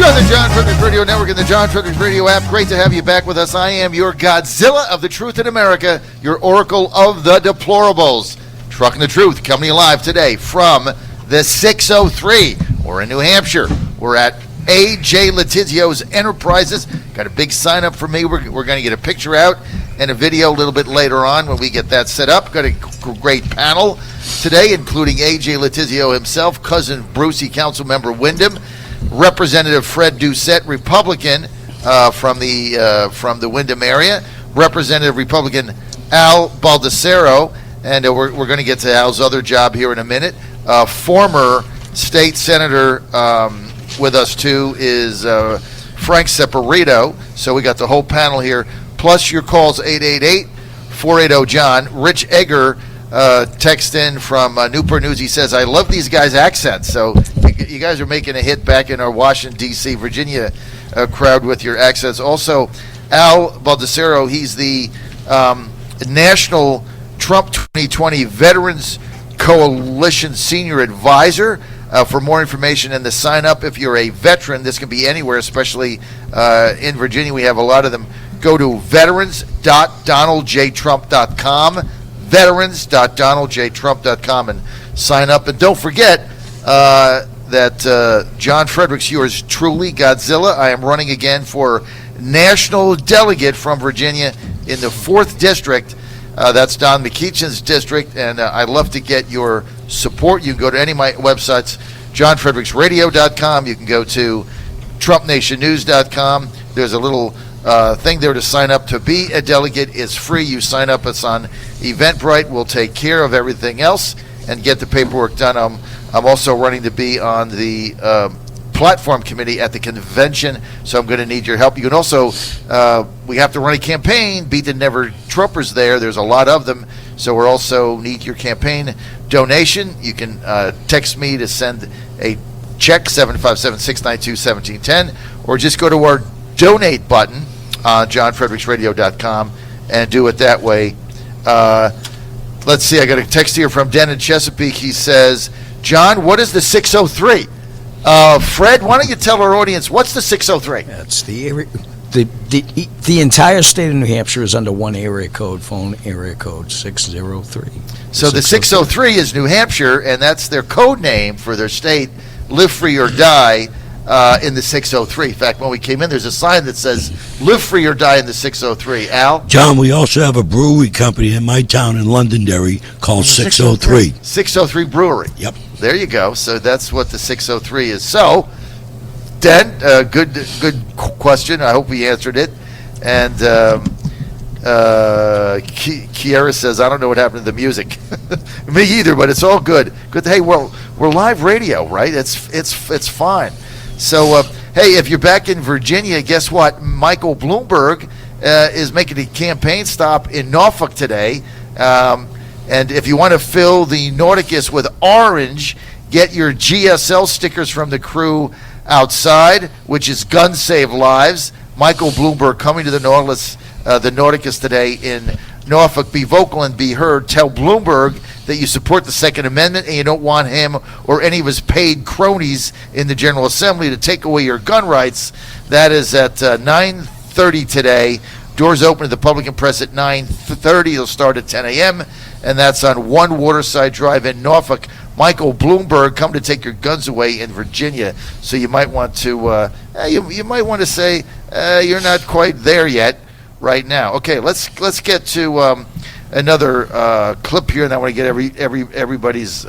on the John Fredericks Radio Network and the John Fredericks Radio app. Great to have you back with us. I am your Godzilla of the truth in America, your oracle of the deplorables. Trucking the Truth, coming to you live today from the 603. We're in New Hampshire. We're at A.J. Letizio's Enterprises. Got a big sign up for me. We're going to get a picture out and a video a little bit later on when we get that set up. Got a great panel today, including A.J. Letizio himself, Cousin Brucey, Councilmember Wyndham, Representative Fred Doucette, Republican from the Wyndham area, Representative Republican Al Baldessaro, and we're going to get to Al's other job here in a minute. Former state senator with us too is Frank Separito. So we got the whole panel here, plus your calls 888-480-JOHN. Rich Egger text in from Newport News. He says, I love these guys' accents. So you guys are making a hit back in our Washington, D.C., Virginia crowd with your accents. Also, Al Baldessaro, he's the National Trump 2020 Veterans Coalition Senior Advisor. For more information and the sign up, if you're a veteran, this can be anywhere, especially in Virginia. We have a lot of them. Go to veterans.donaldjtrump.com, veterans.donaldjtrump.com, and sign up. And don't forget that John Fredericks, yours truly, Godzilla, I am running again for national delegate from Virginia in the 4th District. That's Don McEachin's district, and I'd love to get your support. You can go to any of my websites, johnfredericksradio.com. You can go to trumpnationnews.com. There's a little thing there to sign up to be a delegate. It's free. You sign up. It's on Eventbrite. We'll take care of everything else and get the paperwork done. I'm also running to be on the platform committee at the convention, so I'm going to need your help. You can also, we have to run a campaign, Beat the Never Trumpers there. There's a lot of them, so we also need your campaign donation. You can text me to send a check, 757-692-1710, or just go to our donate button on johnfredericksradio.com and do it that way. Let's see, I got a text here from Den in Chesapeake. He says, John, what is the 603? Fred, why don't you tell our audience what's the 603? That's the area. The entire state of New Hampshire is under one area code, phone area code 603. So the 603 is New Hampshire, and that's their code name for their state, Live Free or Die, in the 603. In fact, when we came in, there's a sign that says Live Free or Die in the 603. Al? John, we also have a brewery company in my town in Londonderry called 603. 603 Brewery. Yep. There you go. So that's what the 603 is. So, Den, good question. I hope we answered it. And Kiara says, I don't know what happened to the music. Me either, but it's all good. Good. Hey, we're live radio, right? It's fine. So, hey, if you're back in Virginia, guess what? Michael Bloomberg is making a campaign stop in Norfolk today. And if you want to fill the Nauticus with orange, get your GSL stickers from the crew outside, which is Guns Save Lives. Michael Bloomberg coming to the Nauticus today in Norfolk. Be vocal and be heard. Tell Bloomberg that you support the Second Amendment and you don't want him or any of his paid cronies in the General Assembly to take away your gun rights. That is at 9:30 today. Doors open to the public and press at 9:30. It'll start at 10 a.m., and that's on One Waterside Drive in Norfolk. Michael Bloomberg, come to take your guns away in Virginia. So you might want to, you might want to say you're not quite there yet, right now. Okay, let's get to another clip here, and I want to get everybody's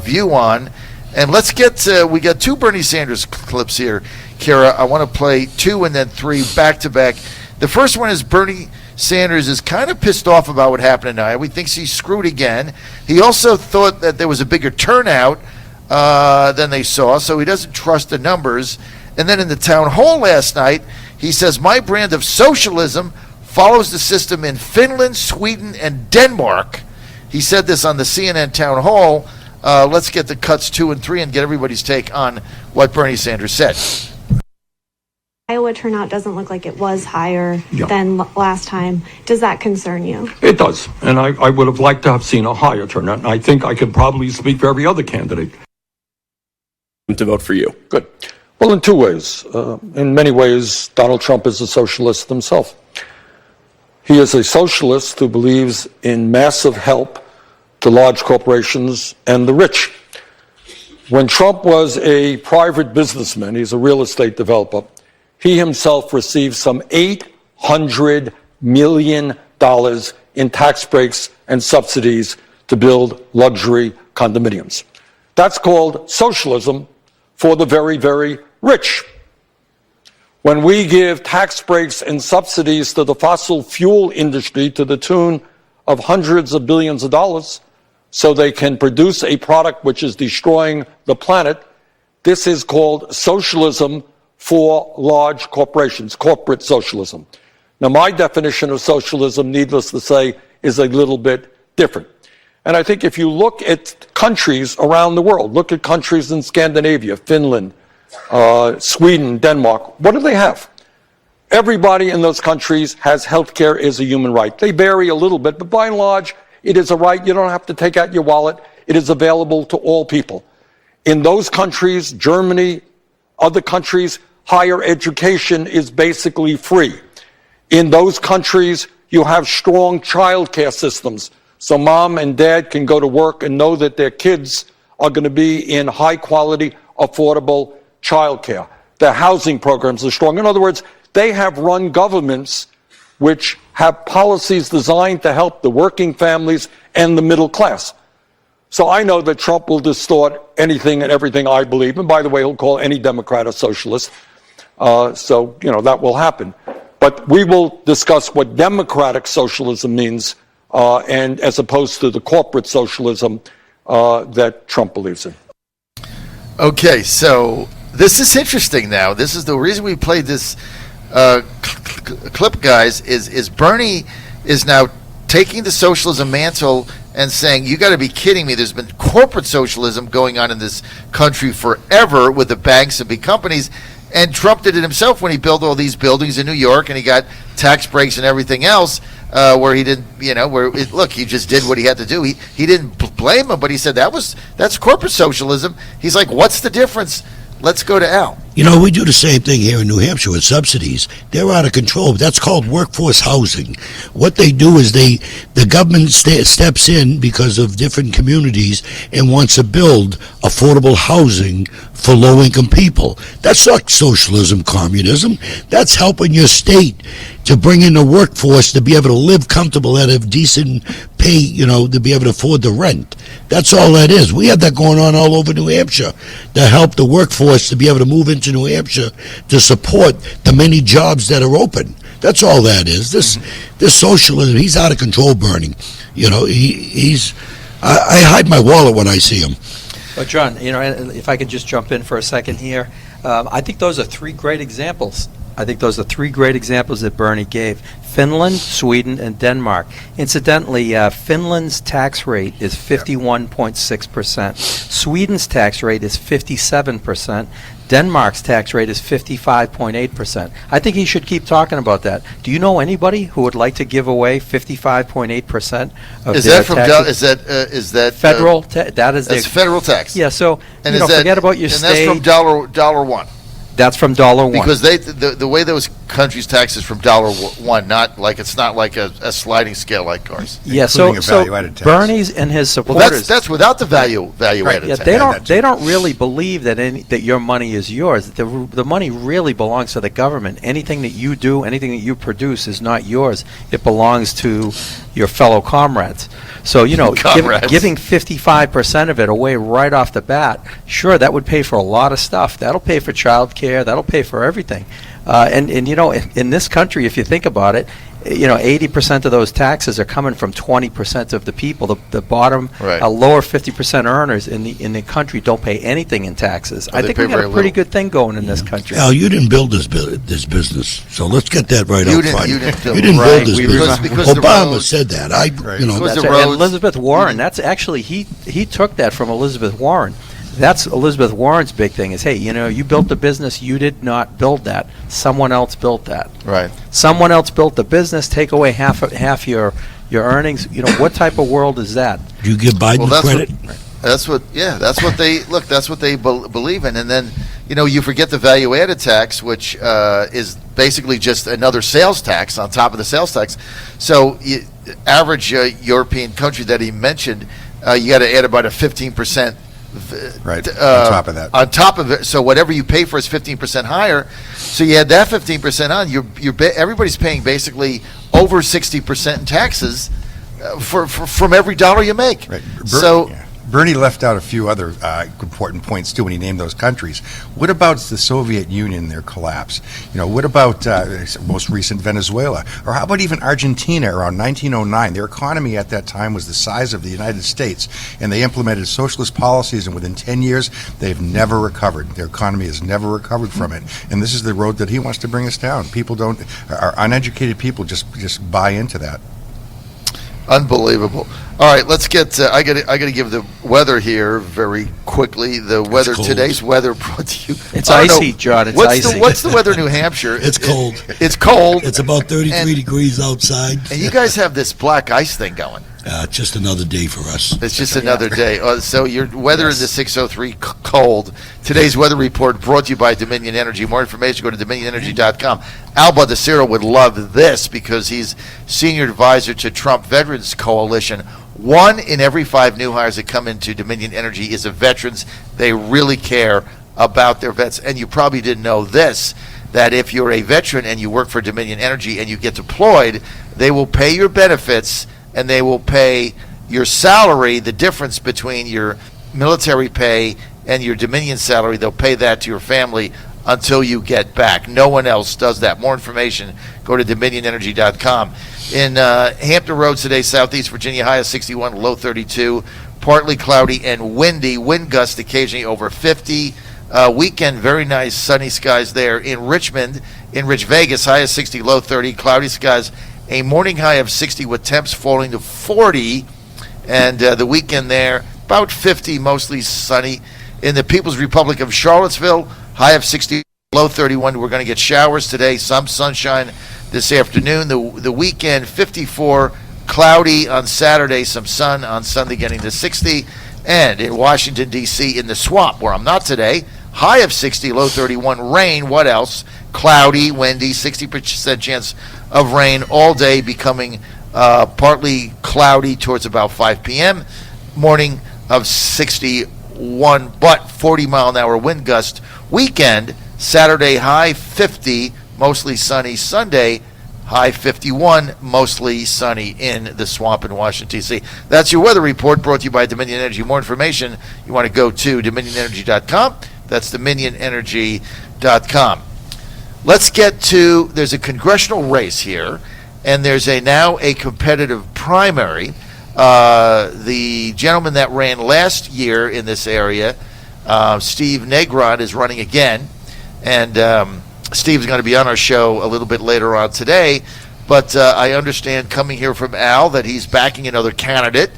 view on. And let's get we got 2 Bernie Sanders clips here, Kara. I want to play 2 and then 3 back to back. The first one is Bernie Sanders is kind of pissed off about what happened in Iowa. He thinks he's screwed again. He also thought that there was a bigger turnout than they saw, so he doesn't trust the numbers. And then in the town hall last night, he says, my brand of socialism follows the system in Finland, Sweden, and Denmark. He said this on the CNN town hall. Let's get the cuts 2 and 3 and get everybody's take on what Bernie Sanders said. Iowa turnout doesn't look like it was higher than last time. Does that concern you? It does. And I would have liked to have seen a higher turnout. And I think I could probably speak for every other candidate. to vote for you? Good. Well, in two ways. In many ways, Donald Trump is a socialist himself. He is a socialist who believes in massive help to large corporations and the rich. When Trump was a private businessman, he's a real estate developer, he himself received some $800 million in tax breaks and subsidies to build luxury condominiums. That's called socialism for the very, very rich. When we give tax breaks and subsidies to the fossil fuel industry to the tune of hundreds of billions of dollars so they can produce a product which is destroying the planet, this is called socialism for large corporations, corporate socialism. Now, my definition of socialism, needless to say, is a little bit different. And I think if you look at countries around the world, look at countries in Scandinavia, Finland, Sweden, Denmark, what do they have? Everybody in those countries has health care as a human right. They vary a little bit, but by and large, it is a right. You don't have to take out your wallet. It is available to all people. In those countries, Germany, other countries, higher education is basically free. In those countries, you have strong child care systems. So mom and dad can go to work and know that their kids are going to be in high quality, affordable child care. Their housing programs are strong. In other words, they have run governments which have policies designed to help the working families and the middle class. So I know that Trump will distort anything and everything I believe. And by the way, he'll call any Democrat a socialist. So, that will happen. But we will discuss what democratic socialism means, and as opposed to the corporate socialism that Trump believes in. Okay, so this is interesting now. This is the reason we played this clip, guys, is Bernie is now taking the socialism mantle and saying, you got to be kidding me. There's been corporate socialism going on in this country forever with the banks and big companies. And Trump did it himself when he built all these buildings in New York, and he got tax breaks and everything else, where he didn't, he just did what he had to do. He didn't blame him, but he said that's corporate socialism. He's like, what's the difference? Let's go to Al. We do the same thing here in New Hampshire with subsidies. They're out of control. That's called workforce housing. What they do is the government steps in because of different communities and wants to build affordable housing for low-income people. That's not socialism, communism. That's helping your state to bring in a workforce to be able to live comfortable at a decent pay, to be able to afford the rent. That's all that is. We have that going on all over New Hampshire to help the workforce to be able to move into New Hampshire to support the many jobs that are open. That's all that is. This socialism, he's out of control, Bernie. I hide my wallet when I see him. Well, John, if I could just jump in for a second here, I think those are three great examples. That Bernie gave. Finland, Sweden, and Denmark. Incidentally, Finland's tax rate is 51.6%. Sweden's tax rate is 57%. Denmark's tax rate is 55.8%. I think he should keep talking about that. Do you know anybody who would like to give away 55.8% of is their that from taxes? is that federal? That's federal tax. Yeah. So and forget about your state. And that's from dollar one. That's from $1. Because the way those countries tax is from $1, it's not like a sliding scale like ours. Yeah, so Bernie's and his supporters. Well, that's without the value added tax. They don't really believe that your money is yours. The money really belongs to the government. Anything that you do, anything that you produce is not yours. It belongs to your fellow comrades. So, giving 55% of it away right off the bat, sure, that would pay for a lot of stuff. That'll pay for child care. That'll pay for everything. In this country, if you think about it, 80% of those taxes are coming from 20% of the people. The bottom, lower 50% earners in the country don't pay anything in taxes. I think we got a pretty good thing going in this country. Al, you didn't build this business, so let's get that right up front. You didn't build this business. Because Obama said that. And Elizabeth Warren. That's actually he took that from Elizabeth Warren. That's Elizabeth Warren's big thing is, hey, you built the business, you did not build that. Someone else built that. Right. Someone else built the business, take away half your earnings. What type of world is that? Do you give Biden credit? That's what they look. That's what they believe in, and then you forget the value-added tax, which is basically just another sales tax on top of the sales tax. So, average European country that he mentioned, you got to add about a 15%. Right, on top of that. On top of it, so whatever you pay for is 15% higher. So you add that 15% on. Everybody's paying basically over 60% in taxes from every dollar you make. Right. So. Yeah. Bernie left out a few other important points too when he named those countries. What about the Soviet Union, their collapse? What about most recent Venezuela? Or how about even Argentina around 1909? Their economy at that time was the size of the United States, and they implemented socialist policies, and within 10 years, they've never recovered. Their economy has never recovered from it. And this is the road that he wants to bring us down. Our uneducated people just buy into that. Unbelievable. All right, let's get. I got to give the weather here very quickly. The weather, today's weather brought to you. It's icy, John. It's icy. What's the weather in New Hampshire? It's cold. It's cold. It's about 33 degrees outside. And you guys have this black ice thing going. Just another day for us. It's just another day. So your weather in the 603 cold. Today's weather report brought to you by Dominion Energy. More information, go to dominionenergy.com. Al Bodacero would love this because he's senior advisor to Trump Veterans Coalition. 1 in every 5 new hires that come into Dominion Energy is a veterans. They really care about their vets. And you probably didn't know this, that if you're a veteran and you work for Dominion Energy and you get deployed, they will pay your benefits and they will pay your salary, the difference between your military pay and your Dominion salary. They'll pay that to your family until you get back. No one else does that. More information, go to dominionenergy.com. In Hampton Roads today, southeast Virginia, high of 61, low 32. Partly cloudy and windy. Wind gusts occasionally over 50. Weekend, very nice sunny skies there. In Richmond, in Rich Vegas, high of 60, low 30. Cloudy skies. A morning high of 60 with temps falling to 40. And the weekend there, about 50, mostly sunny. In the People's Republic of Charlottesville, high of 60, low 31. We're going to get showers today, some sunshine this afternoon. The weekend, 54, cloudy on Saturday, some sun on Sunday, getting to 60. And in Washington, D.C., in the swamp, where I'm not today, high of 60, low 31. Rain, what else? Cloudy, windy, 60% chance of rain all day, becoming partly cloudy towards about 5 p.m. Morning of 61, but 40-mile-an-hour wind gust. Weekend, Saturday, high 50, mostly sunny. Sunday, high 51, mostly sunny in the swamp in Washington, D.C. That's your weather report brought to you by Dominion Energy. More information, you want to go to dominionenergy.com. That's dominionenergy.com. Let's get to, there's a congressional race here, and there's now a competitive primary. The gentleman that ran last year in this area, Steve Negron, is running again, and Steve's going to be on our show a little bit later on today, but I understand coming here from Al that he's backing another candidate,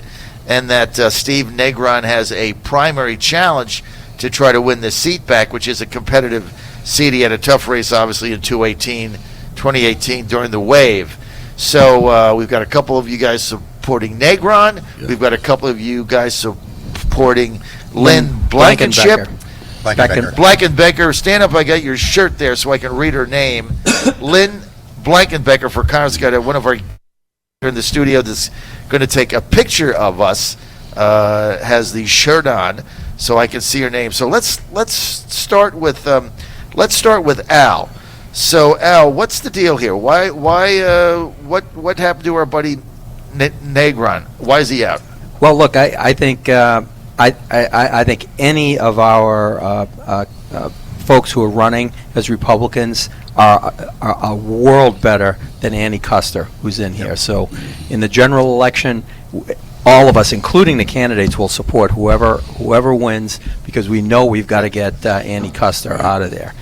and that Steve Negron has a primary challenge to try to win this seat back, which is a competitive seat. He had a tough race, obviously, in 2018 during the wave. So we've got a couple of you guys supporting Negron. Yeah. We've got a couple of you guys supporting Lynn Blankenship. Blankenbecker. Stand up, I got your shirt there so I can read her name. Lynn Blankenbecker for Congress. Got one of our in the studio that's going to take a picture of us, has the shirt on so I can see her name. So let's start with Al. So Al, what's the deal here? What happened to our buddy Negron? Why is he out? Well, look, I think I think any of our folks who are running as Republicans are a world better than Annie Custer, who's in here. So in the general election, all of us, including the candidates, will support whoever wins, because we know we've got to get Annie Custer out of there.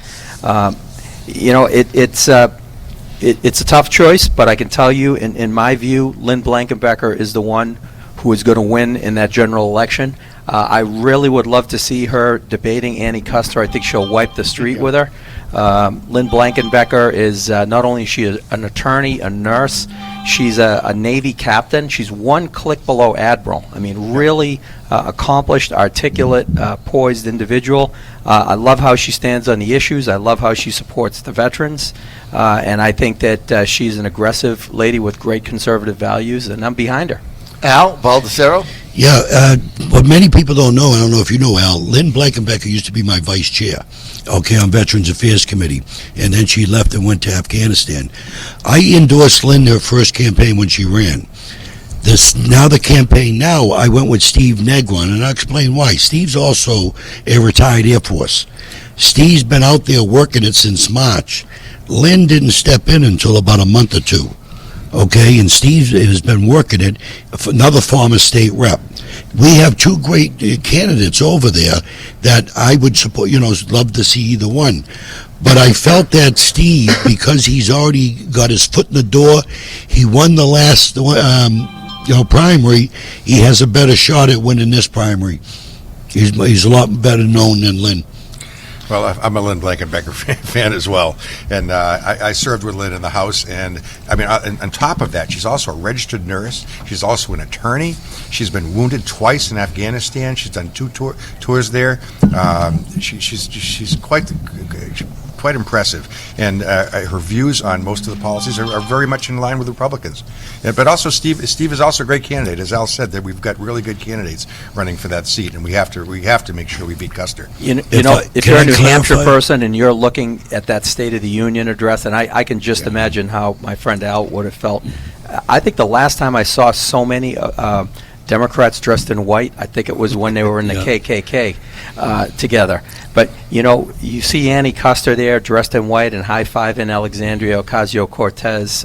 It's a tough choice, but I can tell you, in my view, Lynn Blankenbecker is the one who is going to win in that general election. I really would love to see her debating Annie Custer. I think she'll wipe the street with her. Lynn Blankenbecker is not only is she an attorney, a nurse, She's a Navy captain. She's one click below admiral. I mean, really accomplished, articulate, poised individual. I love how she stands on the issues. I love how she supports the veterans. And I think that she's an aggressive lady with great conservative values, and I'm behind her. Al Baldessaro? Yeah, what many people don't know, I don't know if you know, Al, Lynn Blankenbecker used to be my vice chair, on Veterans Affairs Committee, and then she left and went to Afghanistan. I endorsed Lynn her first campaign when she ran. The campaign now, I went with Steve Negron, and I'll explain why. Steve's also a retired Air Force. Steve's been out there working it since March. Lynn didn't step in until about a month or two. Okay, and Steve has been working it, for another former state rep. We have two great candidates over there that I would support, love to see either one. But I felt that Steve, because he's already got his foot in the door, he won the last primary, he has a better shot at winning this primary. He's a lot better known than Lynn. Well, I'm a Lynn Blankenbecker fan as well, and I served with Lynn in the House, and I mean, on top of that, she's also a registered nurse. She's also an attorney. She's been wounded twice in Afghanistan. She's done two tours there. She's quite impressive, and her views on most of the policies are very much in line with Republicans. But also, Steve is also a great candidate. As Al said, that we've got really good candidates running for that seat, and we have to make sure we beat Custer. If you're a New Hampshire person and you're looking at that State of the Union address, and I can just imagine how my friend Al would have felt. I think the last time I saw so many Democrats dressed in white, I think it was when they were in the KKK together. But, you see Annie Custer there dressed in white and high-fiving Alexandria Ocasio-Cortez.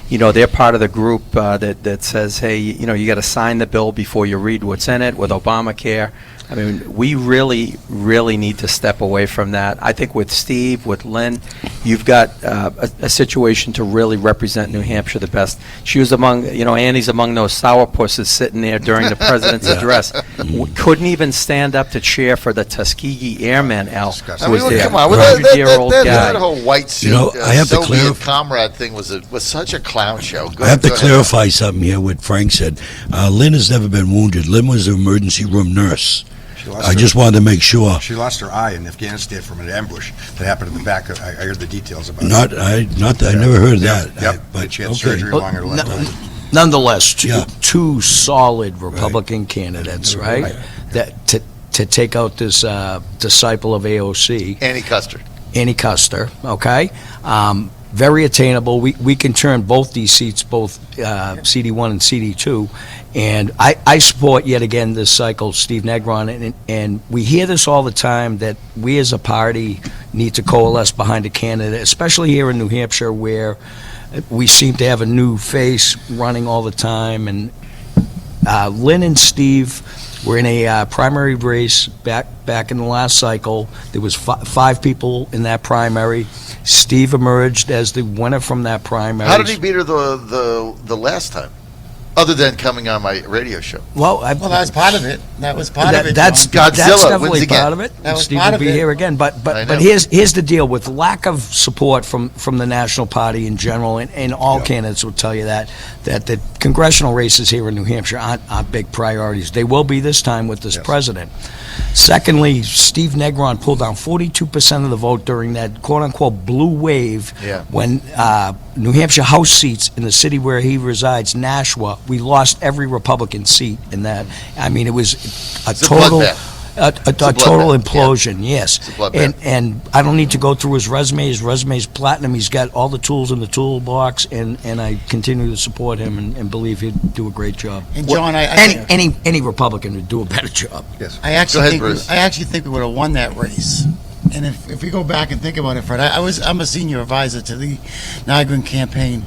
They're part of the group that says, hey, you got to sign the bill before you read what's in it with Obamacare. I mean, we really, really need to step away from that. I think with Steve, with Lynn, you've got a situation to really represent New Hampshire the best. She was Annie's among those sourpusses sitting there during the president's address. Couldn't even stand up to cheer for the Tuskegee Airmen, Al, who was there. Come on, 100-year-old guy. that whole white suit, I have to Soviet comrade thing was such a clown show. I have to clarify something here, what Frank said. Lynn has never been wounded. Lynn was an emergency room nurse. I just wanted to make sure. She lost her eye in Afghanistan from an ambush that happened in the back. I heard the details about it. I never heard of that. Yep, but she had surgery along her left. Nonetheless, two solid Republican candidates, right? That to take out this disciple of AOC, Annie Custer. Okay. Very attainable. We can turn both these seats, both CD1 and CD2, and I support yet again this cycle, Steve Negron, and we hear this all the time that we as a party need to coalesce behind a candidate, especially here in New Hampshire where we seem to have a new face running all the time. And Lynn and Steve were in a primary race back in the last cycle. There was five people in that primary. Steve emerged as the winner from that primary. How did he beat her the last time? Other than coming on my radio show. Well, that was part of it. That was part of it. That's definitely part of it. That was Steve part will of be it. here again. But here's the deal with lack of support from the National Party in general, and all candidates will tell you that the congressional races here in New Hampshire aren't big priorities. They will be this time with this president. Secondly, Steve Negron pulled down 42% of the vote during that quote-unquote blue wave when New Hampshire House seats in the city where he resides, Nashua, we lost every Republican seat in that. I mean, it was a total implosion, yes. And I don't need to go through his resume. His resume is platinum. He's got all the tools in the toolbox, and I continue to support him and believe he'd do a great job. And John, any Republican would do a better job. Yes. I actually think we would have won that race. And if we go back and think about it, Fred, I'm a senior advisor to the Nygren campaign.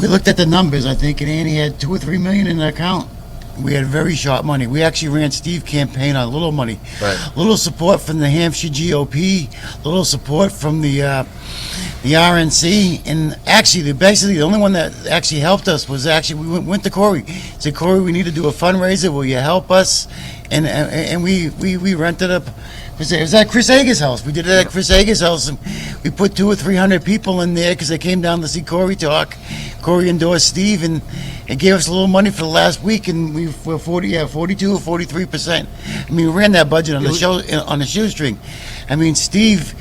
We looked at the numbers, I think, and Annie had $2 or $3 million in the account. We had very sharp money. We actually ran Steve's campaign on little money. Right. Little support from the Hampshire GOP, little support from the RNC, and actually, the only one that actually helped us was we went to Corey. Said, Corey, we need to do a fundraiser. Will you help us? and we rented up. It was at Chris Hager's house. We did it at Chris Hager's house, and we put 200 or 300 people in there because they came down to see Corey talk. Corey endorsed Steve, and it gave us a little money for the last week, and we were 42 or 43%. I mean, we ran that budget on the shoestring. I mean, Steve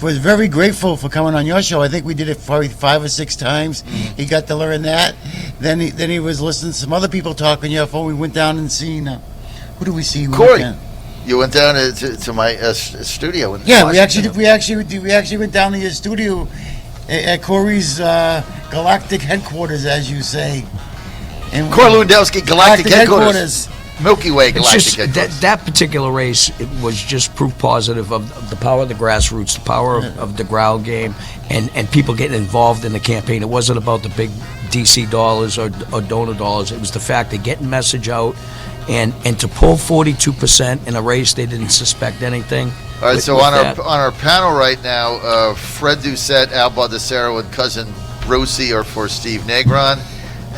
was very grateful for coming on your show. I think we did it probably 5 or 6 times. He got to learn that. Then he was listening to some other people talk on your phone. We went down and seen who did we see? Corey. You went down to my studio. Yeah, we actually went down to your studio at Corey's galactic headquarters, as you say. And Corey Lewandowski, galactic headquarters. Milky Way galactic headquarters. That particular race, it was just proof positive of the power of the grassroots, the power of the ground game, and people getting involved in the campaign. It wasn't about the big DC dollars or donor dollars. It was the fact of getting message out. And to pull 42% in a race, they didn't suspect anything. All right, so on our panel right now, Fred Doucette, Al Baldessaro, and cousin Brucey are for Steve Negron,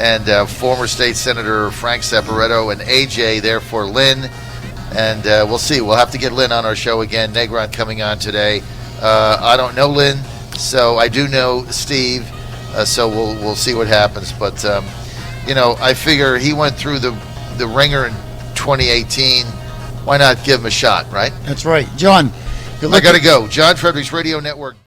and former state senator Frank Saporetto and AJ there for Lynn. And we'll see. We'll have to get Lynn on our show again. Negron coming on today. I don't know Lynn, so I do know Steve. So we'll see what happens. But I figure he went through the ringer in 2018. Why not give him a shot, right? That's right. John, I got to go. John Fredericks Radio Network.